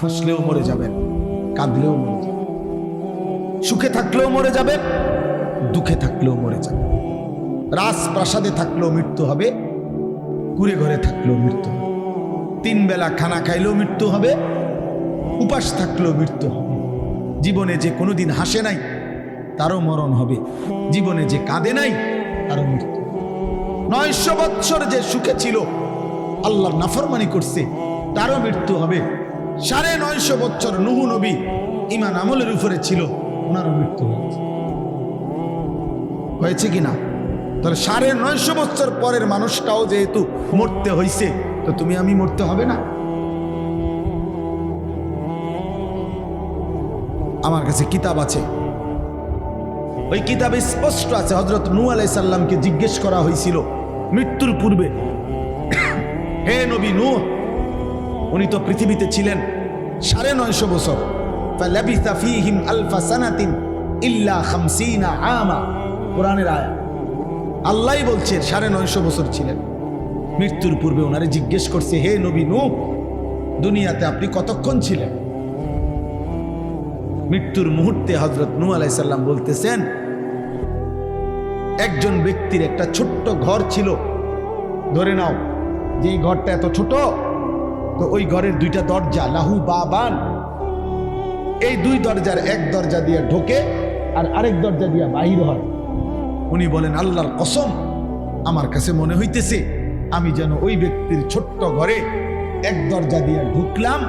হাসলেও মরে যাবেন, কাঁদলেও মরে যাবেন, সুখে থাকলেও মরে যাবেন, দুঃখে থাকলেও মরে যাবেন, রাজপ্রাসাদে থাকলেও মৃত্যু হবে, কুড়ে ঘরে থাকলেও মৃত্যু হবে, 3 বেলা খানা খাইলেও মৃত্যু হবে, উপাস থাকলেও মৃত্যু হবে। জীবনে যে কোনোদিন হাসে নাই তারও মরণ হবে, জীবনে যে কাঁদে নাই তারও মৃত্যু। 900 বৎসর যে সুখে ছিল, আল্লাহর নাফরমানি করছে, তারও মৃত্যু হবে। 950 বৎসর নূহ নবী ঈমান আমলের উপরে ছিল, ওনারও মৃত্যু হয়েছে কিনা? তাহলে 950 বৎসর পরের মানুষটাও যেহেতু মরতে হইছে, তো তুমি আমি মরতে হবে না? আমার কাছে কিতাব আছে, ওই কিতাবে স্পষ্ট আছে হযরত নূহ আলাইহিস সালামকে জিজ্ঞেস করা হয়েছিল মৃত্যুর পূর্বে, হে নবী নূহ, উনি তো পৃথিবীতে ছিলেন 950 বছর, ফালাবিসা ফীহিম আলফা সানাতিন ইল্লা 50 আমা, কোরআনের আয়াত। আল্লাহই বলছে 950 বছর ছিলেন। মৃত্যুর পূর্বে ওনারে জিজ্ঞেস করছে, হে নবী নূহ, দুনিয়াতে আপনি কতক্ষণ ছিলেন? মৃত্যুর মুহূর্তে হযরত নূহ আলাইহিস সালাম বলতেছেন, একজন ব্যক্তির একটা ছোট্ট ঘর ছিল, ধরে নাও যে এই ঘরটা এত ছোট, তো ওই ঘরের 2টা দরজা, লাহু বাবান, এই 2 দরজার এক দরজা দিয়ে ঢোকে আর আরেক দরজা দিয়ে বাহির হয়। উনি বলেন, আল্লাহর কসম, আমার কাছে মনে হইতেছে আমি যেন ওই ব্যক্তির ছোট্ট ঘরে এক দরজা দিয়ে ঢুকলাম,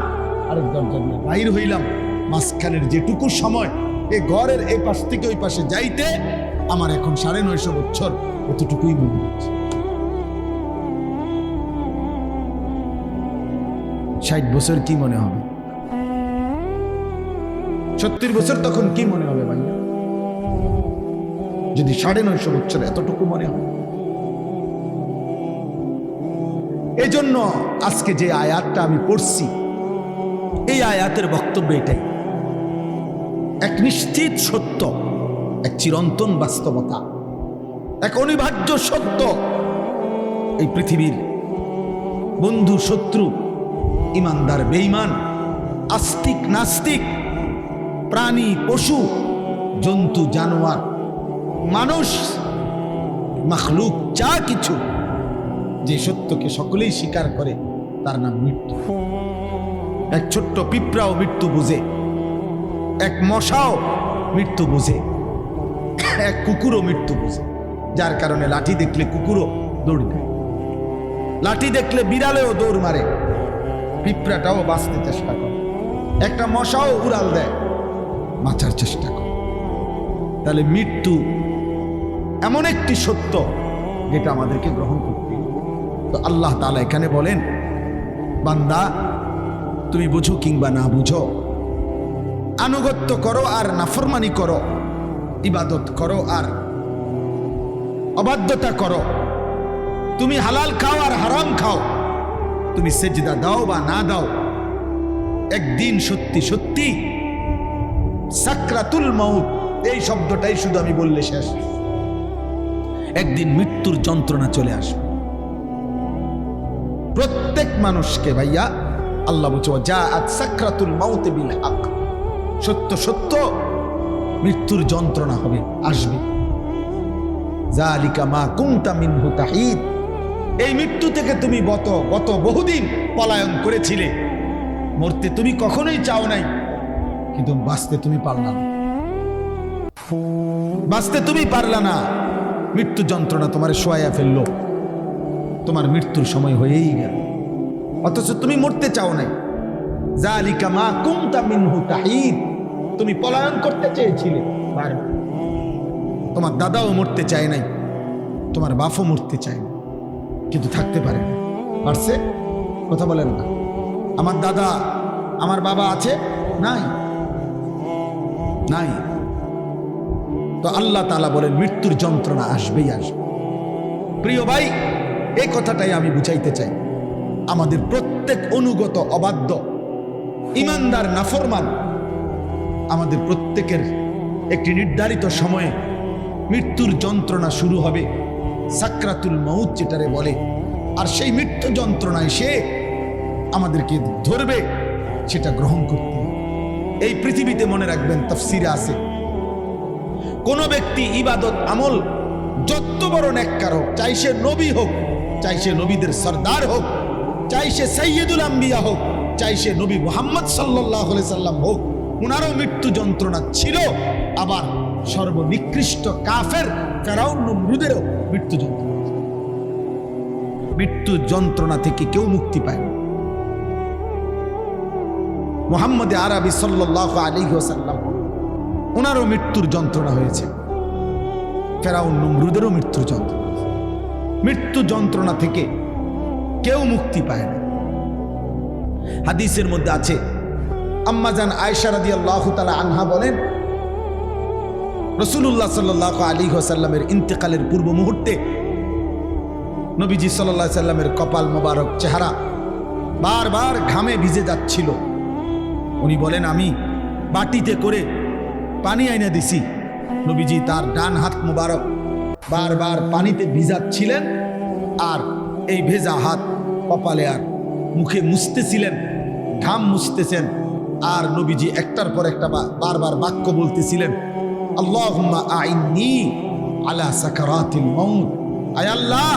আরেক দরজা দিয়ে বাহির হইলাম, মাঝখানের যেটুকু সময় এই ঘরের এই পাশ থেকে ওই পাশে যাইতে আমার এখন 950 বছর, এতটুকুই মনে হচ্ছে। 60 বছর কি মনে হবে? 70 বছর তখন কি মনে হবে ভাই? যদি 950 বছর এতটুকু মনে হয়। এই জন্য আজকে যে আয়াতটা আমি পড়ছি, এই আয়াতের বক্তব্য এটাই, এক নিশ্চিত সত্য, এক চিরন্তন বাস্তবতা, এক অনিবার্য সত্য। এই পৃথিবীর বন্ধু শত্রু, ইমানদার বেঈমান, আস্তিক নাস্তিক, প্রাণী পশু, জন্তু জানোয়ার, মানুষ, মাখলুক, যা কিছু, যে সত্যকে সকলেই স্বীকার করে তার নাম মৃত্যু। এক ছোট্ট পিঁপড়াও মৃত্যু বুঝে, এক মশাও মৃত্যু বুঝে, এক কুকুরও মৃত্যু বুঝে, যার কারণে লাঠি দেখলে কুকুরও দৌড় দেয়, লাঠি দেখলে বিড়ালেও দৌড় মারে, পিঁপড়াটাও বাঁচতে চেষ্টা করে, একটা মশাও উড়াল দেয়, বাঁচার চেষ্টা করে। তাহলে মৃত্যু এমন একটি সত্য যেটা আমাদেরকে গ্রহণ করতে হবে। তো আল্লাহ তাআলা এখানে বলেন, বান্দা তুমি বুঝো কিংবা না বুঝো, আনুগত্য করো আর নাফরমানি করো, ইবাদত করো আর অবাধ্যতা করো, তুমি হালাল খাও আর হারাম খাও, তুমি সেজদা দাও বা না দাও, একদিন সত্যি সত্যি সাকরাতুল মাউত, এই শব্দটাই শুধু আমি বললে শেষ, একদিন মৃত্যুর যন্ত্রণা চলে আসবে প্রত্যেক মানুষকে। ভাইয়া আল্লাহ বলছে, জাআত সাকরাতুল মাউত বিল হক, সত্য সত্য মৃত্যুর যন্ত্রণা হবে, আসবে। যালিকা মা কুনতা মিনহু তাহিদ, এই মৃত্যু থেকে তুমি গত বহুদিন পলায়ন করেছিলে, মরতে তুমি কখনোই চাও নাই, কিন্তু বাঁচতে তুমি পারলা না, বাঁচতে তুমি পারলা না। মৃত্যু যন্ত্রণা তোমার শোয়াইয়া ফেললো, তোমার মৃত্যুর সময় হয়েই গেল, অথচ তুমি মরতে চাও নাই। যালিকা মা কুনতা মিনহু তাহিদ, তুমি পলায়ন করতে চেয়েছিলে বারবার, তোমার দাদাও মরতে চায় নাই, তোমার বাপও মরতে চায় না, কিন্তু থাকতে পারে না। পারছে? কথা বলেন না। আমার দাদা, আমার বাবা আছে? নাই, নাই। তো আল্লাহ তাআলা বলেন মৃত্যুর যন্ত্রণা আসবেই আসবে। প্রিয় ভাই, এই কথাটাই আমি বুঝাইতে চাই, আমাদের প্রত্যেক অনুগত অবাধ্য ইমানদার নাফরমান, আমাদের প্রত্যেকের একটি নির্ধারিত সময়ে মৃত্যুর যন্ত্রণা শুরু হবে, সাকরাতুল মাউত যেটারে বলে। আর সেই মৃত্যু যন্ত্রণায় সে আমাদেরকে ধরবে, সেটা গ্রহণ করতে হবে। এই পৃথিবীতে মনে রাখবেন, তাফসিরে আছে, কোন ব্যক্তি ইবাদত আমল যত বড় নেককার হোক, চাই সে নবী হোক, চাই সে নবীদের সরদার হোক, চাই সে সাইয়্যিদুল আম্বিয়া হোক, চাই সে নবী মুহাম্মদ সাল্লাল্লাহু আলাইহি সাল্লাম হোক, উনারও মৃত্যু যন্ত্রণা ছিল। আবার সর্বনিকৃষ্ট কাফের ফেরাউন নমরুদেরও মৃত্যু যন্ত্রণা। মৃত্যু যন্ত্রণা থেকে কেউ মুক্তি পায় না। মুহাম্মদ আরবি সাল্লাল্লাহু আলাইহি ওয়াসাল্লাম, ওনারও মৃত্যুর যন্ত্রণা হয়েছে, ফেরাউন নমরুদেরও মৃত্যুর যন্ত্রণা। মৃত্যু যন্ত্রণা থেকে কেউ মুক্তি পায় না। হাদিসের মধ্যে আছে, আম্মাজান আয়েশা রাদিয়াল্লাহু তাআলা আনহা বলেন, রাসূলুল্লাহ সাল্লাল্লাহু আলাইহি ওয়াসাল্লামের ইন্তেকালের পূর্ব মুহূর্তে নবীজি সাল্লাল্লাহু আলাইহি সাল্লামের কপাল মোবারক, চেহারা বারবার ঘামে ভিজে যাচ্ছিল। উনি বলেন, আমি বাটিতে করে পানি আইনা দিছি। নবীজি তার ডান হাত মোবারক বারবার পানিতে ভিজাচ্ছিলেন, আর এই ভেজা হাত কপালে আর মুখে মুছতেছিলেন, ঘাম মুছতেছেন। আর নবীজি একটার পর একটা বারবার বাক্য বলতেছিলেন, আল্লাহুম্মা আইন্নি আলা সাকারাতিল মাউত, আয় আল্লাহ,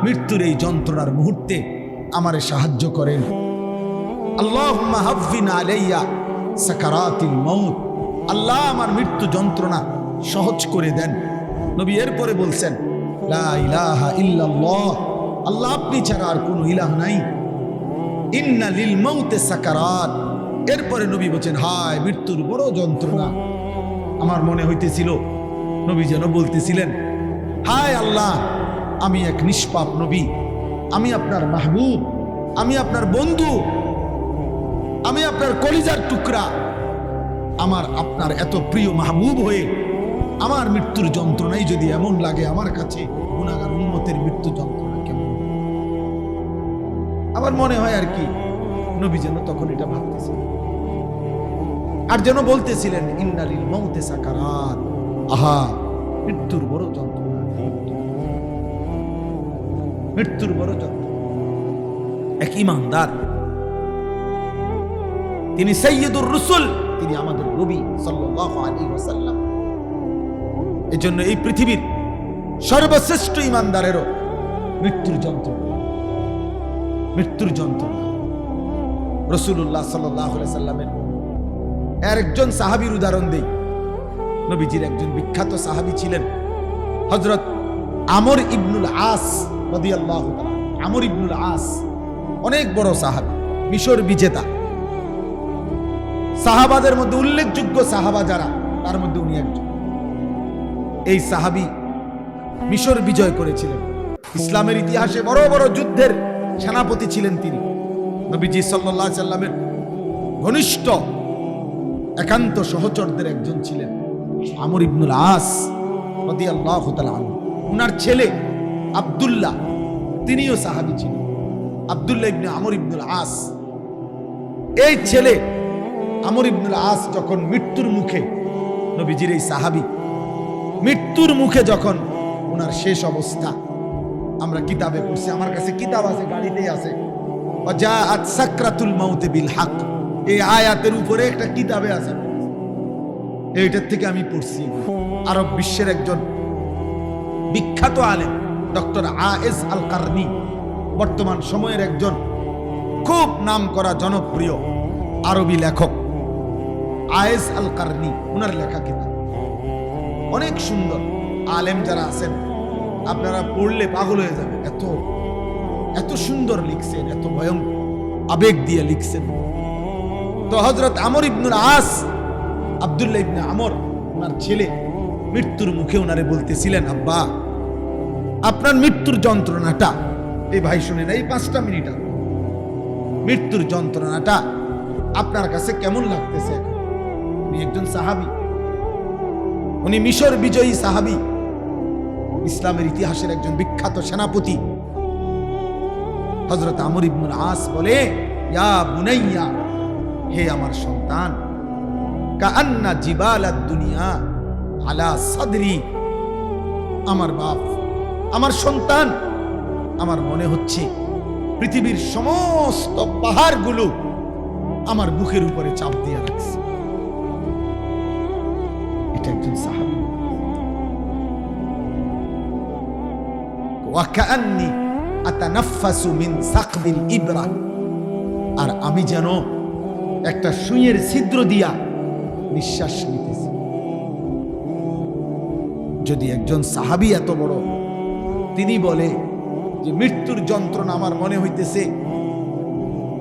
মৃত্যুর এই যন্ত্রণার মুহূর্তে আমারে সাহায্য করেন। আল্লাহুম্মা হাফফিন আলাইয়া সাকারাতিল মাউত, আল্লাহ আমার মৃত্যু যন্ত্রণা সহজ করে দেন। নবী এরপরে বলছেন, লা ইলাহা ইল্লাল্লাহ, আল্লাহ আপনি ছাড়া আর কোনো ইলাহ নাই। ইন্না লিল মাউতে সাকারাত। এরপরে নবী বলছেন, হায় মৃত্যুর বড় যন্ত্রণা। আমার মনে হইতেছিল নবী যেন বলতেছিলেন, হায় আল্লাহ, আমি এক নিষ্পাপ নবী, আমি আপনার মাহবুব, আমি আপনার বন্ধু, আমি আপনার কলিজার টুকরা, আমার আপনার এত প্রিয় মাহবুব হয়ে আমার মৃত্যুর যন্ত্রণাই যদি এমন লাগে, আমার কাছে গুনাহগার উম্মতের মৃত্যু যন্ত্রণা কেমন। আবার মনে হয় আর কি, নবী যেন তখন এটা ভাবতেছিলেন, আর যেন বলতেছিলেন, ইন্না লিল মাউতে সাকারাত, আহা মৃত্যুর বড় যন্ত্রণা, মৃত্যুর বড় যন্ত্রণা। এক ঈমানদার, তিনি সাইয়্যিদুর রাসূল, তিনি আমাদের নবী সাল্লাল্লাহু আলাইহি ওয়াসাল্লাম। এজন্য এই পৃথিবীর সর্বশ্রেষ্ঠ ঈমানদারেরও মৃত্যুর যন্ত্রণা, মৃত্যুর যন্ত্রণা। রাসূলুল্লাহ সাল্লাল্লাহু আলাইহি সাল্লামের একজন সাহাবীর উদাহরণ দেই। নবীজির একজন বিখ্যাত সাহাবী ছিলেন হযরত আমর ইবনুল আস রাদিয়াল্লাহু তাআলা। আমর ইবনুল আস অনেক বড় সাহাবী, মিশর বিজেতা। সাহাবাদের মধ্যে উল্লেখযোগ্য সাহাবা যারা, তার মধ্যে উনি একজন। এই সাহাবী মিশর বিজয় করেছিলেন, ইসলামের ইতিহাসে বড় বড় যুদ্ধের সেনাপতি ছিলেন তিনি। নবীজি সাল্লাল্লাহু আলাইহি সাল্লামের ঘনিষ্ঠ একান্ত সহচরদের একজন ছিলেন আমর ইবনুল আস রাদিয়াল্লাহু তাআলা আনহু। উনার ছেলে আব্দুল্লাহ, তিনিও সাহাবী ছিলেন, আব্দুল্লাহ ইবনে আমর ইবনুল আস। এই ছেলে আমর ইবনুল আস যখন মৃত্যুর মুখে, নবীজির এই সাহাবী মৃত্যুর মুখে যখন ওনার শেষ অবস্থা, আমরা কিতাবে পড়ছি, আমার কাছে কিতাব আছে, গাড়িতেই আছে, ওয়াজাআত সাকরাতুল মাউতে বিল হক। এই আয়াতের উপরে একটা কিতাবে আছে, এইটার থেকে আমি পড়ছি। আরব বিশ্বের একজন বিখ্যাত আলেম ডক্টর আয়েজ আল কারনি, বর্তমান সময়ের একজন খুব নামকরা জনপ্রিয় আরবি লেখক আয়েজ আল কারনি, ওনার লেখা কিতাব অনেক সুন্দর। আলেম যারা আছেন আপনারা পড়লে পাগল হয়ে যাবেন, এত এত সুন্দর লিখছেন, এত ভয়ঙ্কর আবেগ দিয়ে লিখছেন। তো হযরত আমর ইবনুল আস, আব্দুল্লাহ ইবনে আমর, ওনার ছেলে মৃত্যুর মুখে ওনারে বলতেছিলেন, আব্বা আপনার মৃত্যুর যন্ত্রণাটা, এই ভাই শুনেন, এই 5টা মিনিট, মৃত্যুর যন্ত্রণাটা আপনার কাছে কেমন লাগতেছে? উনি একজন সাহাবী, উনি মিশর বিজয়ী সাহাবী, ইসলামের ইতিহাসের একজন বিখ্যাত সেনাপতি। হযরত আমর ইবনুল আস বলে, ইয়া বুনাইয়া, হে আমার সন্তান, কাআন্না জিবালাদ দুনিয়া আলা সাদরি, আমার বাপ, আমার সন্তান, আমার মনে হচ্ছে পৃথিবীর সমস্ত পাহাড়গুলো আমার বুকের উপরে চাপ দিয়ে রাখছে। এটা একজন সাহাবী। ওয়াকান্নি আতানাফাসু মিন সাকবিল ইবরা, আর আমি যেন একটা সুইয়ের ছিদ্র দিয়া নিঃশ্বাস নিতেছি। যদি একজন সাহাবী এত বড়, তিনি বলে যে মৃত্যুর যন্ত্রণা আমার মনে হইতেছে,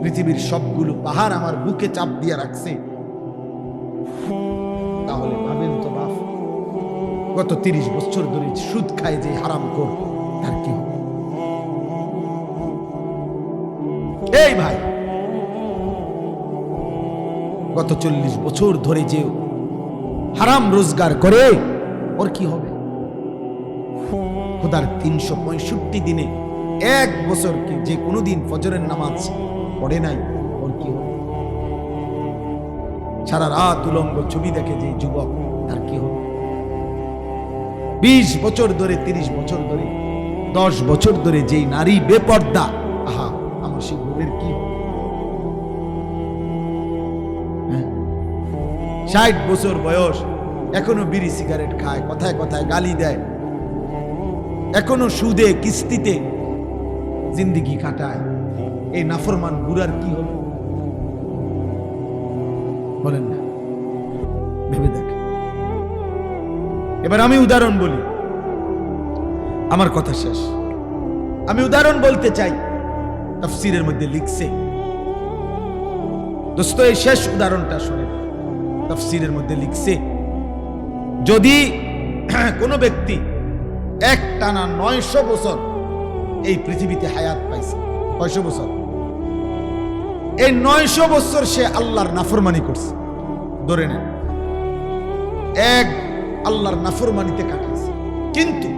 পৃথিবীর সবগুলো পাহাড় আমার বুকে চাপ দিয়ে রাখছে, তাহলে ভাবেন তো বাপ, গত 30 বছর ধরে সুদ খায় যে হারামখোর, তার কি হবে? এই ভাই, গত 40 বছর ধরে যে হারাম রোজগার করে, ওর কি হবে? খোদার 365 দিনে এক বছর কি যে কোনোদিন ফজরের নামাজ পড়ে নাই, ওর কি হবে? সারা রাত উলঙ্গ ছবি দেখে যে যুবক, তার কি হবে? 20 বছর ধরে, 30 বছর ধরে, 10 বছর ধরে যেই নারী বেপর্দা, আহা, আমার সেই বোনের কি হবে? 60 বছর বয়স, এখনো বিড়ি সিগারেট খায়, কথায় কথায় গালি দেয়, এখনো সুদে কিস্তিতে জিন্দেগি কাটায়, এই নাফরমান বুড়ার কি হবে? বলেন না, ভেবে দেখ। এবার আমি উদাহরণ বলি, আমার কথা শেষ। আমি উদাহরণ বলতে চাই, তাফসীরের মধ্যে লিখছে, দোস্ত এই শেষ উদাহরণটা শুনে, তাফসীরের মধ্যে লিখছে, যদি কোনো ব্যক্তি এক টানা 900 বছর এই পৃথিবীতে হায়াত পাইছে, 900 বছর, এই 900 বছর সে আল্লাহর নাফরমানি করছে, ধরে নেন এক আল্লাহর নাফরমানিতে কাটাইছে, কিন্তু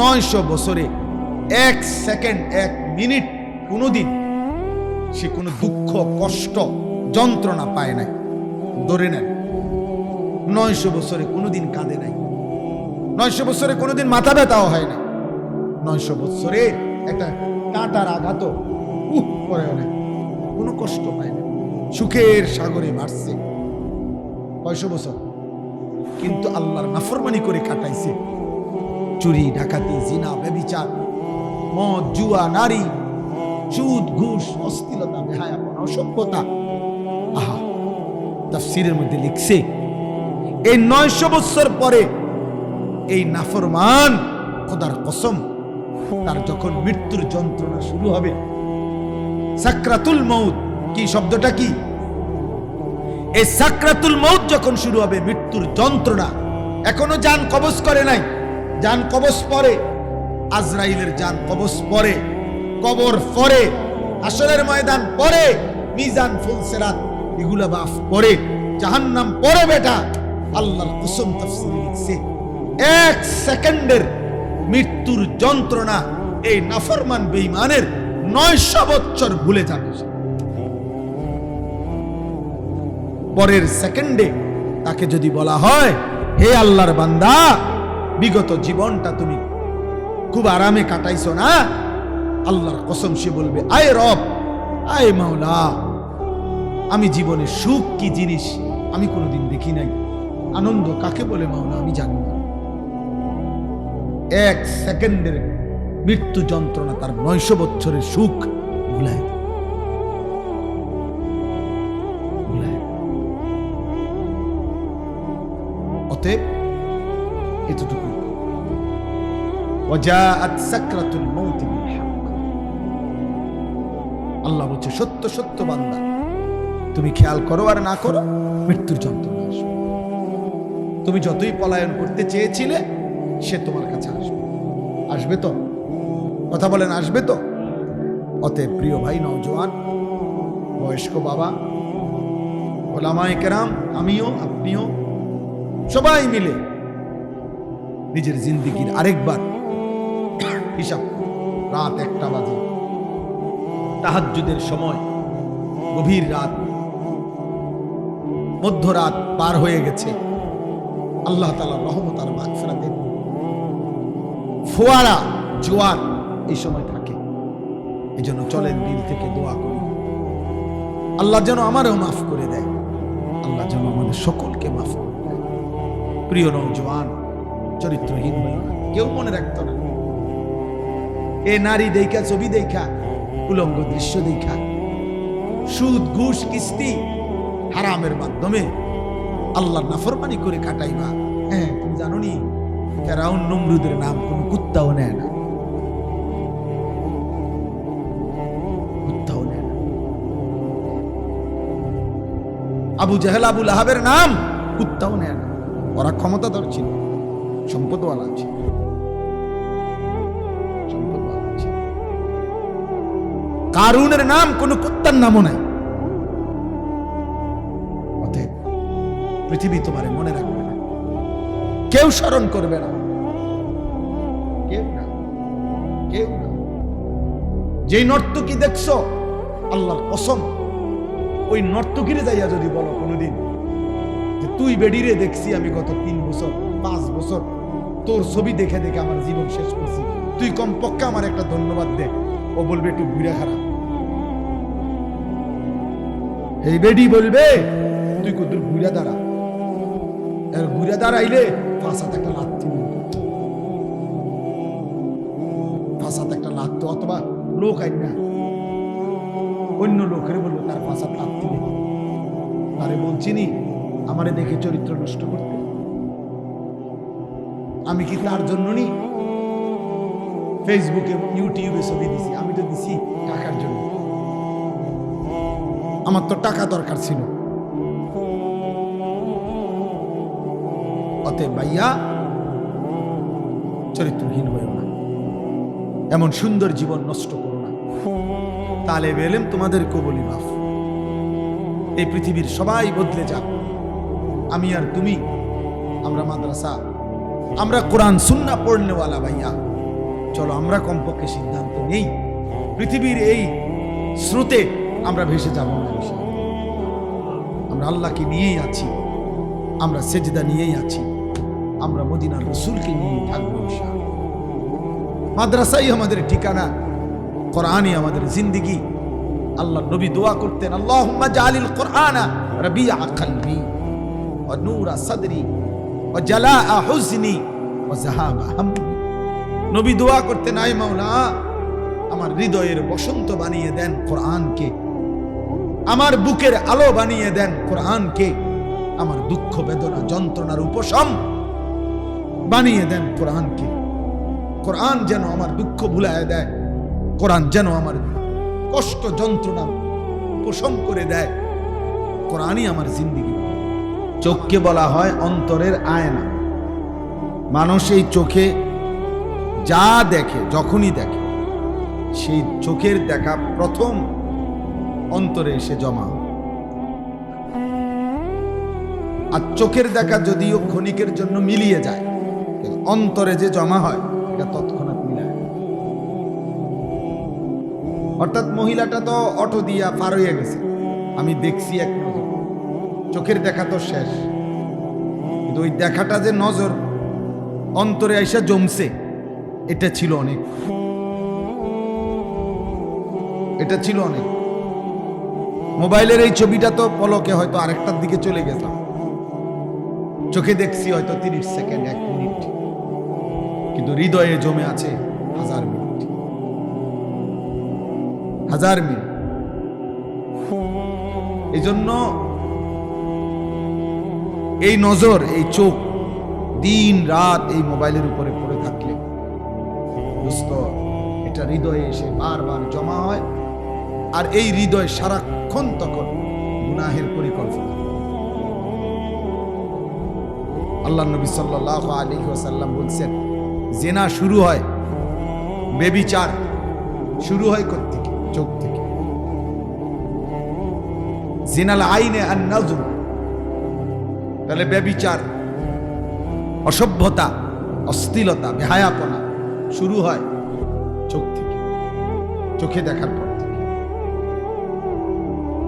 900 বছরে 1 সেকেন্ড 1 মিনিট কোনোদিন সে কোনো দুঃখ কষ্ট যন্ত্রণা পায় নাই, ধরে নেন 900 বছরে কোনোদিন কাঁদে নাই, 900 বছরে কোনোদিন মাথা ব্যথাও হয় না, 900 বছরে একটা কাঁটার আঘাত করে নাই, কোনো কষ্ট পায় না, সুখের সাগরে ভাসছে 900 বছর। কিন্তু আল্লাহর নাফরমানি করে কাটাইছে, চুরি ডাকাতি জিনা ব্যভিচার মদ জুয়া নারী সুদ ঘুষ অশ্লীলতা বেহায়াপনা অসভ্যতা। আহা, তাফসীরের মধ্যে লিখছে, এই 900 বছর পরে এই নাফরমান, খোদার কসম, তার যখন মৃত্যুর যন্ত্রণা শুরু হবে, সাকরাতুল মউত, কি শব্দটা কি? এই সাকরাতুল মউত যখন শুরু হবে, মৃত্যুর যন্ত্রণা, এখনো জান কবজ করে নাই, জান কবজ পরে, আজরাইলের জান কবজ পরে, কবর পরে, হাসরের ময়দান পরে, মিজান ফুলসিরাত এগুলা বাফ পরে, জাহান্নাম পরে। বেটা আল্লাহর কসম, তাফসীরে লিখছে 1 সেকেন্ডের মৃত্যুর যন্ত্রণা এই নাফরমান বেঈমানের 900 বছর ভুলে যাবে। পরের সেকেন্ডে তাকে যদি বলা হয়, হে আল্লাহর বান্দা, বিগত জীবনটা তুমি খুব আরামে কাটাইছো না, আল্লাহর কসম সে বলবে, আয় রব, আয় মাওলা, আমি জীবনে সুখ কি জিনিস আমি কোনোদিন দেখি নাই, আনন্দ কাকে বলে মাওলা আমি জানি না। 1 সেকেন্ডের মৃত্যু যন্ত্রণা তার 900 বছরের সুখ ভুলায়। অতএব এতটুকু, ওয়াজাআত সাকরাতুল মউত বিল হক, আল্লাহ বলছে সত্য সত্য বান্দা, তুমি খেয়াল করো আর না করো, মৃত্যুর যন্ত্রণা আসবে। তুমি যতই পলায়ন করতে চেয়েছিলে, সে তোমার কাছে আসবে। আসবে তো? কথা বলেন, আসবে তো? অতএব প্রিয় ভাই, নওজোয়ান, বয়স্ক বাবা, ওলামায়ে কেরাম, আমিও আপনিও সবাই মিলে নিজের জিন্দেগির আরেকবার হিসাব। রাত 1টা বাজে, তাহাজ্জুদের সময়, গভীর রাত, মধ্যরাত পার হয়ে গেছে। আল্লাহ তাআলার রহমত আর মাগফিরাতের ফোয়ারা, জোয়ার এই সময় থাকে। এই জন্য চলেন দিল থেকে দোয়া করি, আল্লাহ যেন আমারও মাফ করে দেয়, আল্লাহ যেন আমাদের সকলকে মাফ করে দেয়। প্রিয় নওজোয়ান, চরিত্রহীন হইও না, কেউ মনে রাখতো না। এ নারী দেখা, ছবি দেখা, উলঙ্গ দৃশ্য দেখা, সুদ ঘুষ কিস্তি হারামের মাধ্যমে আল্লাহর নাফরমানি করে কাটাইবা। হ্যাঁ, তুমি জানো নি ফেরাউন নমরুদের নাম কোন কুত্তাও নেয় না, কুত্তাও নেয় না। আবু জাহেল, আবু লাহাবের নাম কুত্তাও নেয় না। ওরা ক্ষমতাধর ছিল, সম্পদওয়ালা ছিল, সম্পদওয়ালা ছিল। কারুনের নাম কোন কুত্তার নামও নাই। অতএব পৃথিবী তোমারে মনে রাখবে না, কেউ স্মরণ করবে না, কেউ না, কেউ না। যেই নর্তকী দেখছো, আল্লাহর কসম, ওই নর্তকীরে যাইয়া যদি বলো কোনোদিন যে তুই বেডিরে দেখছি আমি গত 3 বছর 5 বছর, তোর ছবি দেখে দেখে আমার জীবন শেষ করছি, তুই কমপক্ষে আমার একটা ধন্যবাদ দে, ও বলবে একটু ঘুরে খারাপ। এই বেডি বলবে তুই কত ঘুরে দাঁড়া, ঘুরে দাঁড়াইলে ফাঁসাতে একটা লাথি, ফাঁসাতে একটা লাথি, অথবা লোক আইন না অন্য লোকের বলবো তার ফাঁসাতে লাথি নেই। তারে বলছিনি আমারে দেখে চরিত্র নষ্ট করতে, আমি কি তার জন্য নি ফেসবুকে ইউটিউবে ছবি দিছি? আমি তো দিছি টাকার জন্য, আমার তো টাকা দরকার ছিল। অতএব ভাইয়া, চরিত্রহীন হয়েও না, এমন সুন্দর জীবন নষ্ট করো না। তালেব ইলম তোমাদের কবুলি মাফ। এই পৃথিবীর সবাই বদলে যাক, আমি আর তুমি, আমরা মাদ্রাসা, আমরা কোরআন সুন্নাহ পড়নেওয়ালা ভাইয়া, চলো আমরা কমপক্ষে সিদ্ধান্ত নেই পৃথিবীর এই স্রোতে আমরা ভেসে যাব না। আমরা আল্লাহকে নিয়েই আছি, আমরা সেজদা নিয়েই আছি, আমরা মদিনার রাসূলকে নিয়েই থাকবো ইনশাআল্লাহ। মাদ্রাসাই আমাদের ঠিকানা, কোরআনই আমাদের জিন্দেগি। আল্লাহ নবী দোয়া করতেন, আল্লাহুম্মা জাআলিল কোরআনা রাবিআ কলবি ওয়া নূরা সাদরি ওয়া জালাআ হুজনি ওয়া যাহাবা হাম্মি। নবী দোয়া করতেন, আয় মাওলা, আমার হৃদয়ের বসন্ত বানিয়ে দেন কোরআনকে, আমার বুকের আলো বানিয়ে দেন কোরআনকে, আমার দুঃখ বেদনা যন্ত্রণার উপশম বানিয়ে দেন কোরআনকে। কোরআন যেন আমার দুঃখ ভুলায় দেয়, কোরআন যেন আমার কষ্ট যন্ত্রণা উপশম করে দেয়। কোরআনই আমার জিন্দেগি। চোখকে বলা হয় অন্তরের আয়না। মানুষ এই চোখে যা দেখে, যখনই দেখে, সেই চোখের দেখা প্রথম অন্তরে এসে জমা। আর চোখের দেখা যদিও ক্ষণিকের জন্য মিলিয়ে যায়, অন্তরে যে জমা হয় এটা তৎক্ষণাৎ মিলায়। অর্থাৎ মহিলাটা তো অটো দিয়া পার হয়ে গেছে, আমি দেখছি এক নজর, চোখের দেখা তো শেষ, কিন্তু ওই দেখাটা যে নজর অন্তরে আইসা জমছে, এটা ছিল অনেক, এটা ছিল অনেক। মোবাইলের এই ছবিটা তো পলকে হয়তো আরেকটার দিকে চলে গেলাম, চোখে দেখছি হয়তো 30 সেকেন্ড, 1 মিনিট, কিন্তু হৃদয়ে জমে আছে 1000 মিনিট, 1000 মিনিট। এই জন্য এই নজর, এই চোখ দিন রাত এই মোবাইলের উপরে পড়ে থাকলে দোস্ত, এটা হৃদয়ে এসে বারবার জমা হয়। আর এই হৃদয় সারাক্ষণ তখন গুনাহের পরিকল্পনা। আল্লাহ নবী সাল্লাল্লাহু আলাইহি ওয়াসাল্লাম বলছেন, জিনা শুরু হয়, ব্যভিচার শুরু হয় কোত্থেকে? চোখ থেকে। জিনাল আইনে আন নাজর, তাহলে ব্যভিচার, অসভ্যতা, অশ্লীলতা, বেহায়াপনা শুরু হয় চোখ থেকে, চোখে দেখার পর থেকে।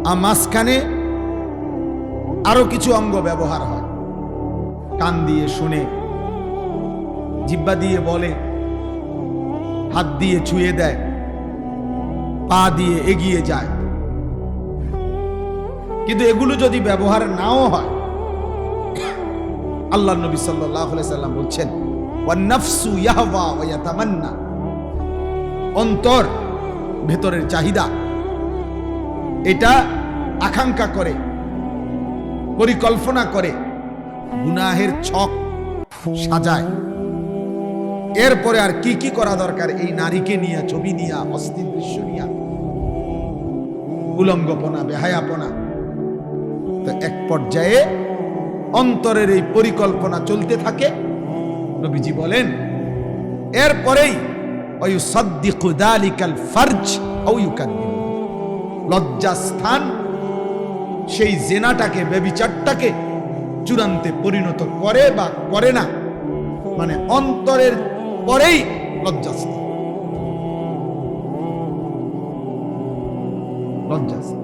আর মাঝখানে আরো কিছু অঙ্গ ব্যবহার হয়, কান দিয়ে শুনে, জিহ্বা দিয়ে বলে, হাত দিয়ে ছুঁয়ে দেয়, পা দিয়ে এগিয়ে যায়, কিন্তু এগুলো যদি ব্যবহার নাও হয়, আল্লাহ নবী সাল্লাল্লাহু আলাইহি সাল্লাম বলছেন ওয়ান নাফসু ইয়াহওয়া ওয়া ইয়াতামান্না, অন্তর ভেতরের চাহিদা এটা আকাঙ্ক্ষা করে, পরিকল্পনা করে, গুনাহের ছক সাজায়। এরপরে আর কি কি করা দরকার এই নারীকে নিয়ে, ছবি নিয়ে, অস্থির দৃশ্য নিয়ে, উলঙ্গপনা, বেহায়াপনা। তো এক পর্যায়ে অন্তরের এই পরিকল্পনা চলতে থাকে। নবীজি বলেন এরপরেই ওয়ায়ুসাদ্দিকু যালিকাল ফারজ আও ইউকাদ্দিবু, লজ্জাস্থান সেই জেনাটাকে, ব্যভিচারটাকে চূড়ান্তে পরিণত করে বা করে না, মানে অন্তরের পরেই লজ্জাস্থান। লজ্জাস্থান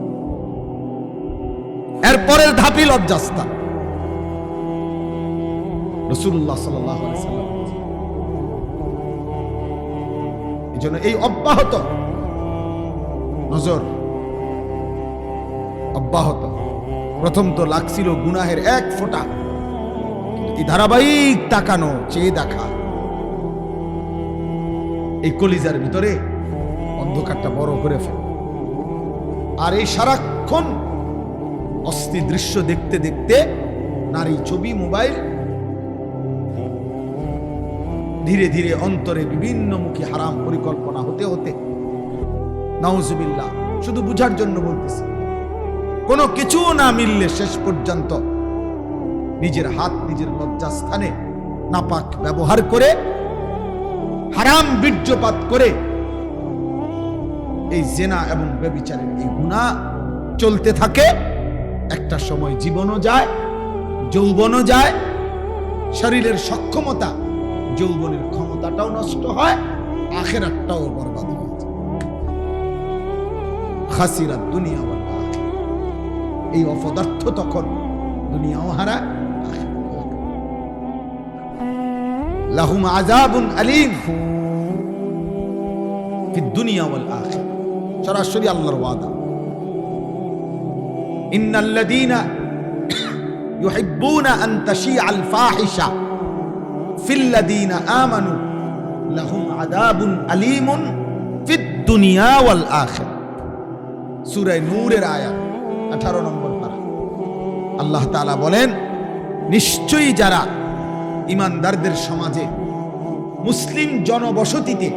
এরপরের ধাপই লজ্জাস্থান। রাসূলুল্লাহ সাল্লাল্লাহু আলাইহি সাল্লাম এই জন্য এই অব্যাহত নজর, অব্যাহত। প্রথম তো লাগছিল গুনাহের এক ফোঁটা, এই ধারাবাহিক তাকানো, চেয়ে দেখা, এই কলিজার ভিতরে অন্ধকারটা বড় করে ফেলে। আর এই সারাক্ষণ অস্থির দৃশ্য দেখতে দেখতে, নারী ছবি, মোবাইল, ধীরে ধীরে অন্তরে বিভিন্নমুখী হারাম পরিকল্পনা হতে হতে, নাউজুবিল্লাহ, শুধু বুঝার জন্য বলতেছি, কোনো কিছু না মিললে শেষ পর্যন্ত নিজের হাত নিজের লজ্জাস্থানে নাপাক ব্যবহার করে, হারাম বীর্যপাত করে, এই জেনা এবং ব্যভিচারের এই গুনাহ চলতে থাকে। একটা সময় জীবনও যায়, যৌবনও যায়, শরীরের সক্ষমতা, যৌবনের ক্ষমতাটাও নষ্ট হয়, আখিরাতটাও বরবাদ হয়ে যায়। খাসিরাত দুনিয়া ওয়াল আখিরা, এই অপদার্থ তখন দুনিয়াও হারায়, আখিরাতও হারায়। লাহুম আযাবুন আলীম ফিদ দুনিয়া ওয়াল আখিরা, সরাসরি আল্লাহর ওয়াদা। ইন্নাল্লাযীনা ইউহিব্বুনা আন তাশিআল ফাহিশা ফিল্লাযীনা আমানু লাহুম আযাবুন আলীমুন ফিদ দুনিয়া ওয়াল আখিরা। সূরা নূরের আয়াত 18 নম্বর পারা। আল্লাহ তাআলা বলেন, নিশ্চয়ই যারা ঈমানদারদের সমাজে, মুসলিম জনবসতিতে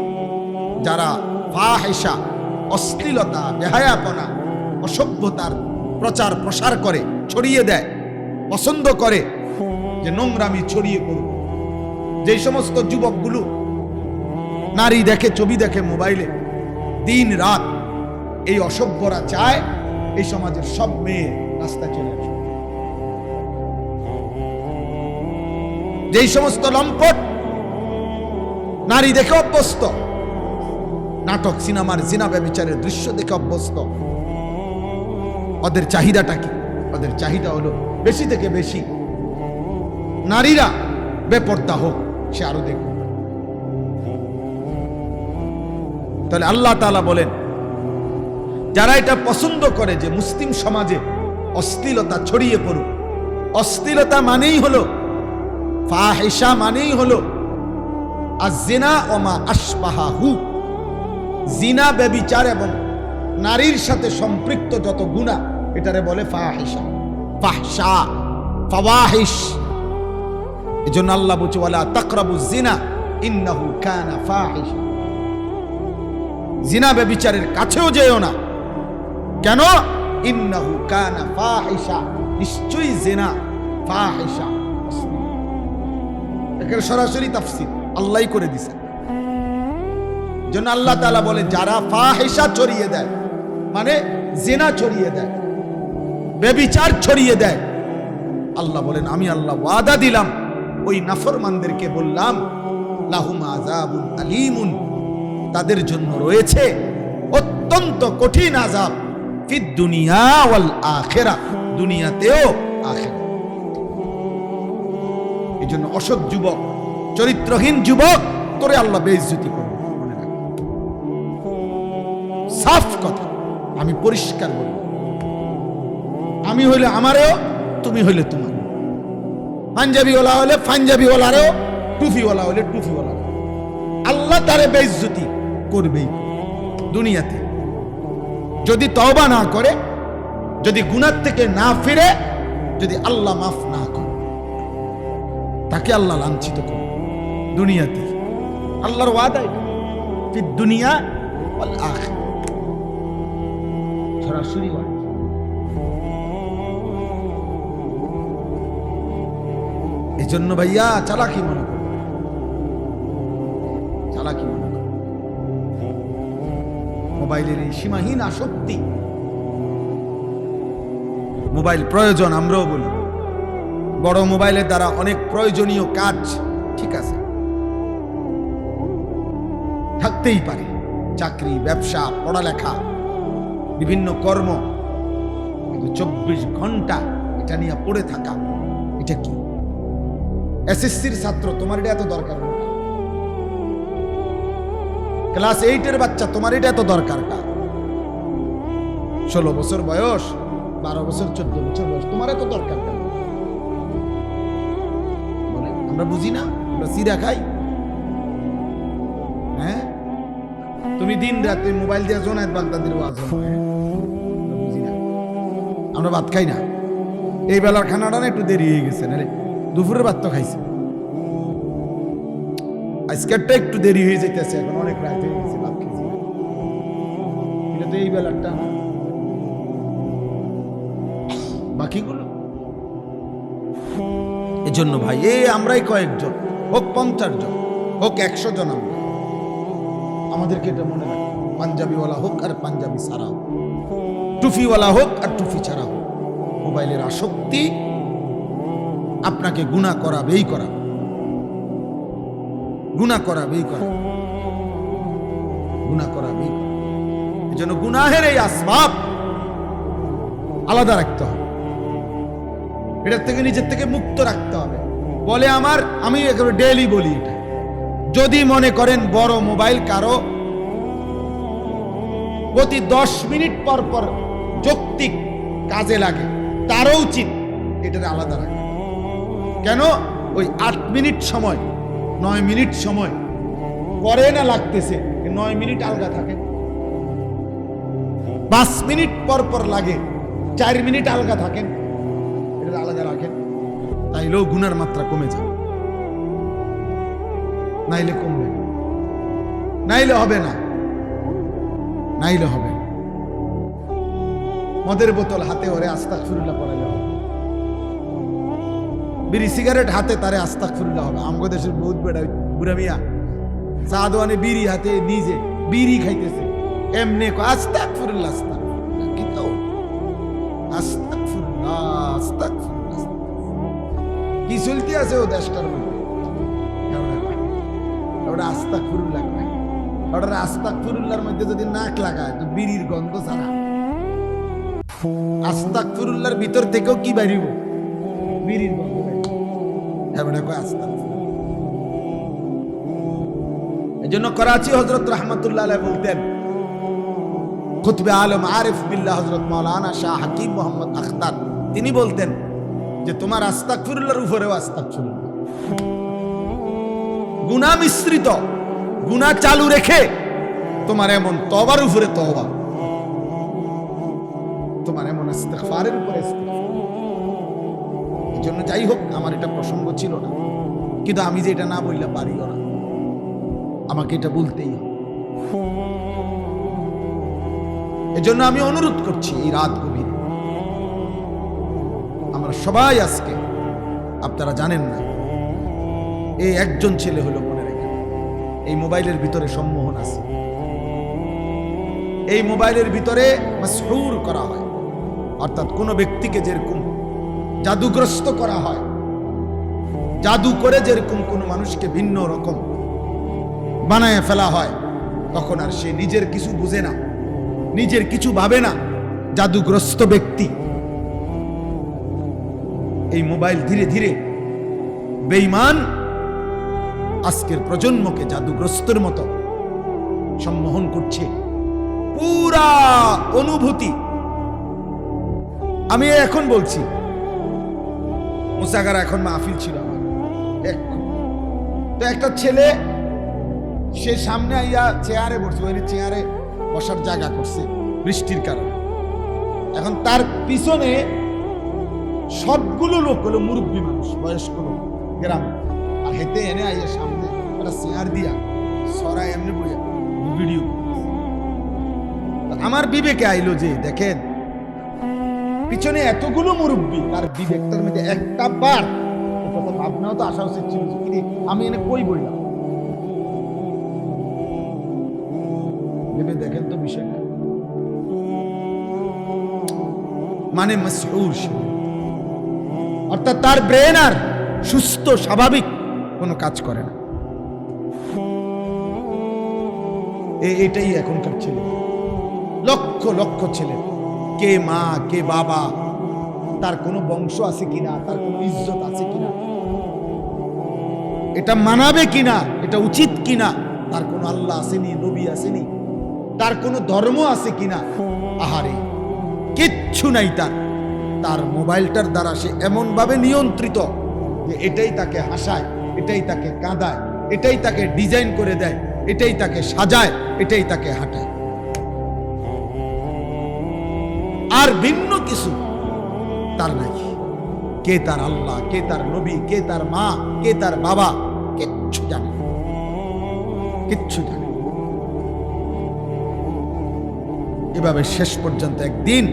যারা ফাহিশা, অশ্লীলতা, বেহায়াপনা, অসভ্যতার প্রচার প্রসার করে, ছড়িয়ে দেয়, পছন্দ করে যে নোংরামি ছড়িয়ে পড়ুক, যে সমস্ত যুবকগুলো নারী দেখে, ছবি দেখে মোবাইলে দিন রাত, এই অসভ্যরা চায় এই সমাজের সব মেয়ে রাস্তায় চলে আসে। যেই সমস্ত লম্পট নারী দেখে অভ্যস্ত, নাটক, সিনেমার জিনা ব্যভিচারের দৃশ্য দেখে অভ্যস্ত, ওদের চাহিদাটা কি? ওদের চাহিদা হলো বেশি থেকে বেশি নারীরা বেপর্দা হোক, সে আরো দেখবে। তাহলে আল্লাহ তাআলা বলেন, যারা এটা পছন্দ করে যে মুসলিম সমাজে অশ্লীলতা ছড়িয়ে পড়ুক, অশ্লীলতা মানেই হলো, ফাহিশা মানেই হলো আয-যিনা ওয়া মা আশবাহাহু, জিনা, ব্যভিচার এবং নারীর সাথে সম্পৃক্ত যত গুনাহ, এটারে বলে ফাহিশা, ফাহশা, ফাওয়াহিশ। এজন্য আল্লাহ বলছে ওয়ালা তাকরাবুজ যিনা ইন্নাহু কানা ফাহিশা, জিনা ব্যভিচারের কাছেও যেও না। কেন? ইন্নাহু কানা ফাহিশা, নিশ্চয়ই জিনা ফাহিশা। এর সরাসরি তাফসীর আল্লাহই করে দিয়েছেন। জন্য আল্লাহ তাআলা বলে, যারা ফাহিশা ছড়িয়ে দেয়, মানে জিনা ছড়িয়ে দেয়, ব্যভিচার ছড়িয়ে দেয়, আল্লাহ বলেন আমি আল্লাহ ওয়াদা দিলাম, ওই নাফরমানদেরকে বললাম লাহুম আযাবুন আলীমুন, তাদের জন্য রয়েছে অত্যন্ত কঠিন আযাব, ফিদ দুনিয়া ওয়াল আখিরা, দুনিয়াতেও আখিরাতে। এই জন্য অসৎ যুবক, চরিত্রহীন যুবক, তোরে আল্লাহ বেইজ্জতি করবে, মনে রাখ। সাফ কথা, আমি পরিষ্কার বলি, আমি হইলে আমারেও, তুমি হইলে তোমার। পাঞ্জাবিওয়ালা হলে পাঞ্জাবিওয়ালারেও, টুফিওয়ালা হলে টুফিওয়ালা। আল্লাহ তারে বেইজ্জতি করবেই দুনিয়াতে। যদি তওবা না করে, যদি গুনাহ থেকে না ফিরে, যদি আল্লাহ মাফ না করে, তাকে আল্লাহ লাঞ্ছিত করে দুনিয়াতে। আল্লাহর ওয়াদা ফিদ দুনিয়া ওয়াল আখিরা, সরাসরি ওয়াদা। এই জন্য ভাইয়া চালাকি মনে করো, চালাকি মনে করো। মোবাইলের এই সীমাহীন আসক্তি, মোবাইল প্রয়োজন আমরাও বলি, বড় মোবাইলের দ্বারা অনেক প্রয়োজনীয় কাজ ঠিক আছে থাকতেই পারে, চাকরি, ব্যবসা, পড়ালেখা, বিভিন্ন কর্ম, কিন্তু 24 ঘন্টা এটা নিয়ে পড়ে থাকা, এটা কি? এসএসসির ছাত্র, তোমার এটা এত দরকার না। ক্লাস 8-এর বাচ্চা, তোমার এটা এত দরকার না। 16 বছর বয়স, 12 বছর, 14 বছর বয়স, তোমার এত দরকার কেন? বলে আমরা বুঝি না, আমরা সিরা খাই। হ্যাঁ, তুমি দিন রাতে মোবাইল দিয়ে জোনায়েত বাগদাদির ওয়াজ হয়, আমরা বুঝি না, আমরা ভাত খাই না। এই বেলার খানাটা না একটু দেরি হয়ে গেছে, নাহলে দুপুরের ভাত তো খাইছে। আজকেরটা একটু দেরি হয়ে যেতেছে, এখন অনেক রাত হয়ে গেছে, ভাত খাইছি। এটা তো এই বেলারটা না, বাকিগুলো। এজন্য ভাই, আমরাই কয়েকজন, হোক 50 জন, হোক 100 জন, আমাদেরকে এটা মনে রাখবে। পাঞ্জাবিওয়ালা হোক আর পাঞ্জাবি ছাড়া হোক, টুফিওয়ালা হোক আর টুফি ছাড়া হোক, মোবাইলের আসক্তি আপনাকে গুনাহ করাবেই করাবে, গুনাহ করাবেই করাবে, গুনাহ করাবেই করাবে। এজন্য গুনাহের এই আসবাব আলাদা রাখতে হবে, এটার থেকে নিজের থেকে মুক্ত রাখতে হবে। বলে আমি একেবারে ডেইলি বলি এটা, যদি মনে করেন বড় মোবাইল কারো প্রতি 10 মিনিট পর পর যৌক্তিক কাজে লাগে, তারও উচিত এটার আলাদা রাখে। কেন? ওই 8 মিনিট সময়, 9 মিনিট সময় পরে না লাগতেছে, 9 মিনিট আলগা থাকে। 5 মিনিট পর পর লাগে, 4 মিনিট আলগা থাকেন, এটা আলাদা রাখেন, তাইলেও গুনার মাত্রা কমে যাবে। নাইলে কমবে, নাইলে হবে না, নাইলে হবে। মদের বোতল হাতে ওরে আস্তাগফিরুল্লাহ পড়ালে হবে, বিড়ি সিগারেট হাতে তারে আস্তাগফিরুল্লাহ হবে। আমগো দেশের বহুত বেড়া বুড়া মিয়া সাদওয়ানে বিড়ি হাতে নিজে বিড়ি খাইতেছে, এমনি আস্তাগফিরুল্লাহ, আস্তাগফিরুল্লাহ, কি তাও আস্তাগফিরুল্লাহ, আস্তাগফিরুল্লাহ, কি চলতে আছে ও দেশটার মধ্যে? ওটা আস্তাগফিরুল্লাহ কয়, ওটা আস্তাগফিরুল্লাহর মধ্যে যদি নাক লাগায় তো বিড়ির গন্ধ ছাড়া আস্তাগফিরুল্লাহর ভিতর থেকেও কি বেরিব? বিড়ির গন্ধ। এজন্য করাচি হযরত রাহমাতুল্লাহ আলাইহি বলতেন, কুতুবে আলম আরিফ বিল্লাহ হযরত মাওলানা শাহ হাকিম মোহাম্মদ আখতার, তিনি বলতেন যে তোমার আস্তাগফিরুল্লাহর উপরেও আস্তাগফিরুল্লাহ, গুনাহ মিশ্রিত, গুনাহ চালু রেখে তোমার এমন তওবার উপরে তওবা, তোমার এমন ইস্তিগফারের উপরে ইস্তিগফার। এজন্য যাই হোক, আমার এটা প্রসঙ্গ ছিল না, কিন্তু আমি যে এটা না বললে পারিও না, আমাকে এটা বলতেই হবে। এজন্য আমি অনুরোধ করছি, এই রাত গভীরে আমরা সবাই আজকে, আপনারা জানেন না, এই একজন ছেলে হলো, মনে রাখেন, এই মোবাইলের ভিতরে সম্মোহন আছে, এই মোবাইলের ভিতরে মাসহুর করা হয়, অর্থাৎ কোন ব্যক্তিকে যেরকম জাদুগ্রস্ত করা হয়, জাদু করে যেরকম কোন মানুষকে ভিন্ন রকম বানায় ফেলা হয়, তখন আর সে নিজের কিছু বুঝে না, নিজের কিছু ভাবে না। জাদুগ্রস্ত ব্যক্তি, এই মোবাইল ধীরে ধীরে বেঈমান আজকের প্রজন্মকে জাদুগ্রস্তের মতো সম্মোহন করছে। পুরা অনুভূতি আমি এখন বলছি, মুসাগার এখন মাহফিল ছিল আমার, তো একটা ছেলে সে সামনে আইয়া চেয়ারে বসছে, ওই চেয়ারে বসার জায়গা করছে বৃষ্টির কারণে। এখন তার পিছনে সবগুলো লোক হলো মুরব্বী মানুষ, বয়স্ক লোক গ্রামে, আর হেতে এনে আইয়া সামনে একটা চেয়ার দিয়া সরাই এমনি বইয়া ভিডিও। আমার বিবেকে আইলো যে দেখেন পিছনে এতগুলো মুরব্বী, তার বিবেকটার মধ্যে একটা বার কথা ভাবনাও তো আসা উচিত ছিল, আমি এনে কই বইলাম। ভেবে দেখেন তো বিষয়টা, মানে মাসউর, অর্থাৎ তার ব্রেন আর সুস্থ স্বাভাবিক কোনো কাজ করে না। এটাই এখনকার ছেলে, লক্ষ লক্ষ ছেলে, কে মা কে বাবা, তার কোনো বংশ আছে কিনা, তার কোনো ইজ্জত আছে কিনা, এটা মানাবে কিনা, এটা উচিত কিনা, তার কোনো আল্লাহ আসেনি, নবী আসেনি, তার কোনো ধর্ম আছে কিনা, আহারে কিচ্ছু নাই তার। তার মোবাইলটার দ্বারা সে এমন ভাবে নিয়ন্ত্রিত যে এটাই তাকে হাসায়, এটাই তাকে কাঁদায়, এটাই তাকে ডিজাইন করে দেয়, এটাই তাকে সাজায়, এটাই তাকে হাঁটায়। আর ভিন্ন কিছু তার নাই। কে তার আল্লাহ, কে তার নবী, কে তার মা, কে তার বাবা, কিচ্ছু জানে না, কিচ্ছু জানে। এভাবে শেষ পর্যন্ত একদিন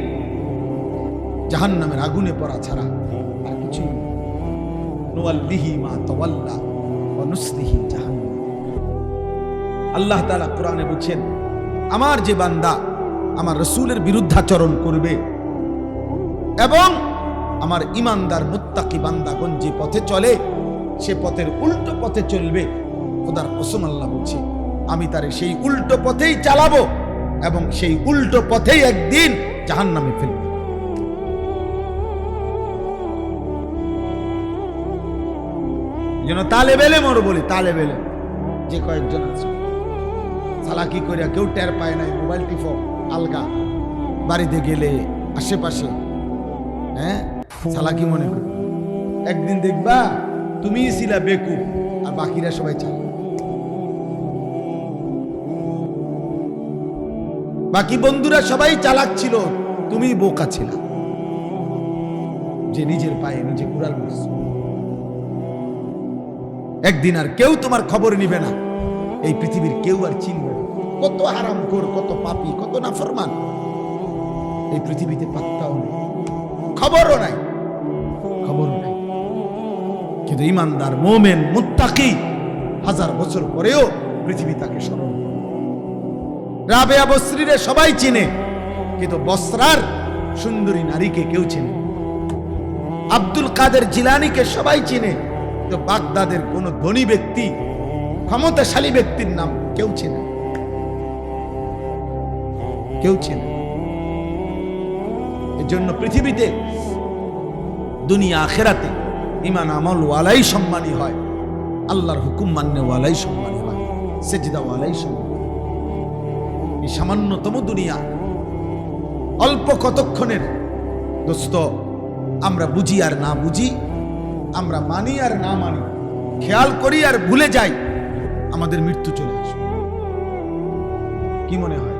জাহান্নামের আগুনে পড়া ছাড়া আর কিছুই নেই। নুওয়াল্লিহি মা তাওয়াল্লা ওয়া নুসলিহি জাহান্নাম। আল্লাহ তাআলা কোরআনে বলছেন, আমার যে বান্দা আমার রাসূলের বিরুদ্ধাচরণ করবে এবং আমার ঈমানদার মুত্তাকি বান্দাগণ যে পথে চলে সে পথের উল্টো পথে চলবে, খোদার কসম আল্লাহ বলছে আমি তারে সেই উল্টো পথেই চালাবো এবং সেই উল্টো পথেই একদিন জাহান্নামে ফেলবে। যেন তালেবেলে মোর বলি, তালেবেলে যে কয়েকজন আছে চালাকি করিয়া কেউ টের পায় নাই, মোবাইল টিপো আলগা, বাড়িতে গেলে আশেপাশে চালাকি মনে করি। একদিন দেখবা তুমি ছিলা বেকুব আর বাকিরা সবাই চালা। বাকি বন্ধুরা সবাই চালাক ছিল, তুমি বোকা ছিল যে নিজের পায়ে নিজে কুড়াল মারছ। একদিন আর কেউ তোমার খবর নিবে না, এই পৃথিবীর কেউ আর চিনবে না। কত হারামখোর, কত পাপী, কত নাফরমান এই পৃথিবীতে পাত্তাও নেই, খবরও নাই, খবরও নাই। কিন্তু ঈমানদার মুমিন মুত্তাকি হাজার বছর পরেও পৃথিবী তাকে স্মরণ করে। রাবেয়া বসরিরে সবাই চিনে, কিন্তু বসরার সুন্দরী নারীকে কেউ চেনে। আব্দুল কাদের জিলানীকে সবাই চিনে, কিন্তু বাগদাদের কোন ধনী ব্যক্তি, ক্ষমতাশালী ব্যক্তির নাম কেউ চেনে, কেউ চেনে। এজন্য পৃথিবীতে দুনিয়া আখেরাতে ঈমান আমল ওয়ালাই সম্মানী হয়, আল্লাহর হুকুম মাননে ওয়ালাই সম্মানী হয়, সেজদা ওয়ালাই সম্মানী। এই সামান্যতম দুনিয়া অল্প কতক্ষণের দোস্ত, আমরা বুঝি আর না বুঝি, আমরা মানি আর না মানি, খেয়াল করি আর ভুলে যাই, আমাদের মৃত্যু চলে আসবে। কি মনে হয়?